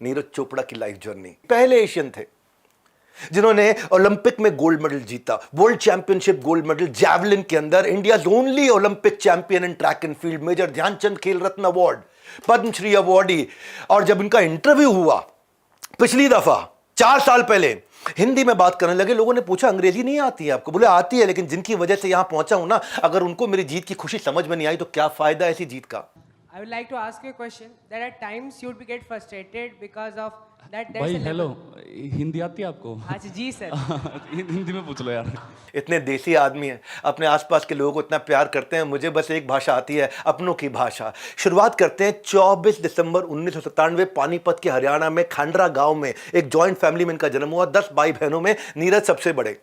नीरज चोपड़ा की life journey. पहले Asian थे जिन्होंने ओलंपिक में गोल्ड मेडल जीता, world championship gold medal javelin के अंदर, India only Olympic champion in track and field, major Dhyan Chand Khel Ratna award, Padmashri awardee. और जब इनका इंटरव्यू हुआ पिछली दफा 4 साल पहले, हिंदी में बात करने लगे। लोगों ने पूछा अंग्रेजी नहीं आती है आपको? बोले आती है, लेकिन जिनकी वजह से यहां पहुंचा हूं ना, अगर उनको मेरी जीत की खुशी समझ में नहीं आई तो क्या फायदा ऐसी जीत का। I would like to ask you a question that at times you would get frustrated because of that there's भाई a हेलो, level. हिंदी आती है आपको? अच्छा जी सर. हिंदी में पूछ लो यार। इतने देसी आदमी हैं, अपने आसपास के लोगों को इतना प्यार करते हैं। मुझे बस एक भाषा आती है, अपनों की भाषा। शुरुआत करते हैं 24 दिसंबर 1997 पानीपत के हरियाणा में खांडरा गांव में। एक जॉइंट फैमिली में इनका जन्म हुआ। 10 भाई बहनों में नीरज सबसे बड़े।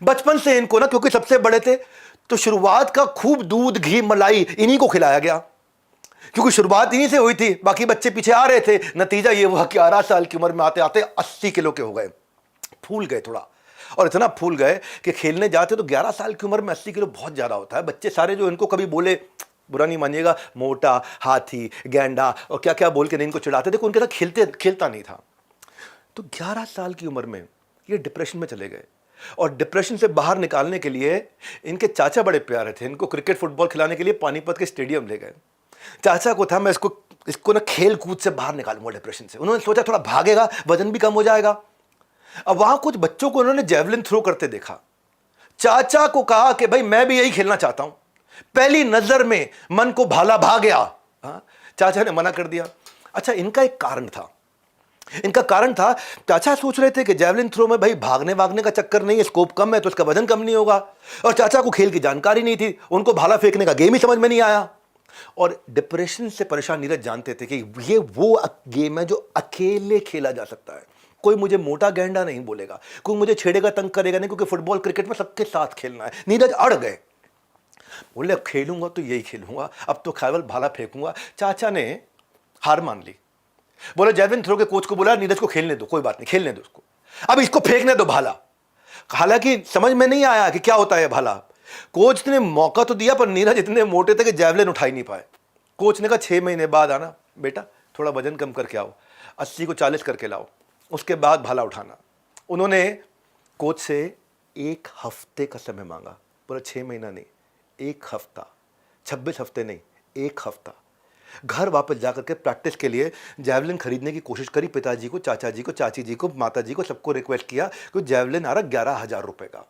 बचपन से इनको ना, क्योंकि सबसे बड़े थे, तो शुरुआत का खूब दूध घी मलाई इन्हीं को खिलाया गया, क्योंकि शुरुआत इन्हीं से हुई थी। बाकी बच्चे पीछे आ रहे थे। नतीजा ये हुआ कि 11 साल की उम्र में आते आते 80 किलो के हो गए। फूल गए थोड़ा, और इतना फूल गए कि खेलने जाते तो 11 साल की उम्र में 80 किलो बहुत ज्यादा होता है। बच्चे सारे जो इनको कभी बोले, बुरा नहीं मानिएगा, मोटा, हाथी, गैंडा और क्या क्या बोल के इनको चिढ़ाते थे, उनके साथ खेलता नहीं था। तो 11 साल की उम्र में ये डिप्रेशन में चले गए, और डिप्रेशन से बाहर निकालने के लिए इनके चाचा बड़े प्यारे थे। इनको क्रिकेट फुटबॉल खिलाने के लिए पानीपत के स्टेडियम ले गए। चाचा को था मैं इसको ना खेल कूद से बाहर निकालूंगा डिप्रेशन से। उन्होंने सोचा थोड़ा भागेगा, वजन भी कम हो जाएगा। अब वहां कुछ बच्चों को उन्होंने जेवलिन थ्रो करते देखा। चाचा को कहा कि भाई मैं भी यही खेलना चाहता हूं। पहली नजर में मन को भाला भा गया। चाचा ने मना कर दिया। अच्छा, इनका एक कारण था। इनका कारण था, चाचा सोच रहे थे कि जेवलिन थ्रो में भाई भागने वागने का चक्कर नहीं है, स्कोप कम है तो उसका वजन कम नहीं होगा। और चाचा को खेल की जानकारी नहीं थी, उनको भाला फेंकने का गेम ही समझ में नहीं आया। और डिप्रेशन से परेशान नीरज जानते थे कि ये वो गेम है जो अकेले खेला जा सकता है। कोई मुझे मोटा गैंडा नहीं बोलेगा, कोई मुझे छेड़ेगा, तंग करेगा नहीं, क्योंकि फुटबॉल क्रिकेट में सबके साथ खेलना है। नीरज अड़ गए, बोले अब खेलूंगा तो यही खेलूंगा, अब तो केवल भाला फेंकूंगा। चाचा ने हार मान ली। बोले जेवलिन थ्रो के कोच को बोला नीरज को खेलने दो, कोई बात नहीं, खेलने दो उसको, अब इसको फेंकने दो भाला। हालांकि समझ में नहीं आया कि क्या होता है भाला। कोच ने मौका तो दिया, पर नीरज इतने मोटे थे कि जेवलिन उठा ही नहीं पाए। कोच ने कहा 6 महीने बाद आना बेटा, थोड़ा वजन कम करके आओ, 80 को 40 करके लाओ, उसके बाद भाला उठाना। उन्होंने कोच से 1 हफ्ते का समय मांगा। बोला 6 महीना नहीं, 1 हफ्ता, 26 हफ्ते नहीं, 1 हफ्ता। घर वापस जाकर के प्रैक्टिस के लिए जेवलिन खरीदने की कोशिश करी। पिताजी को, चाचा जी को, चाची जी को, माता जी को, सबको रिक्वेस्ट किया कि जेवलिन आ रहा 11,000 रुपए का।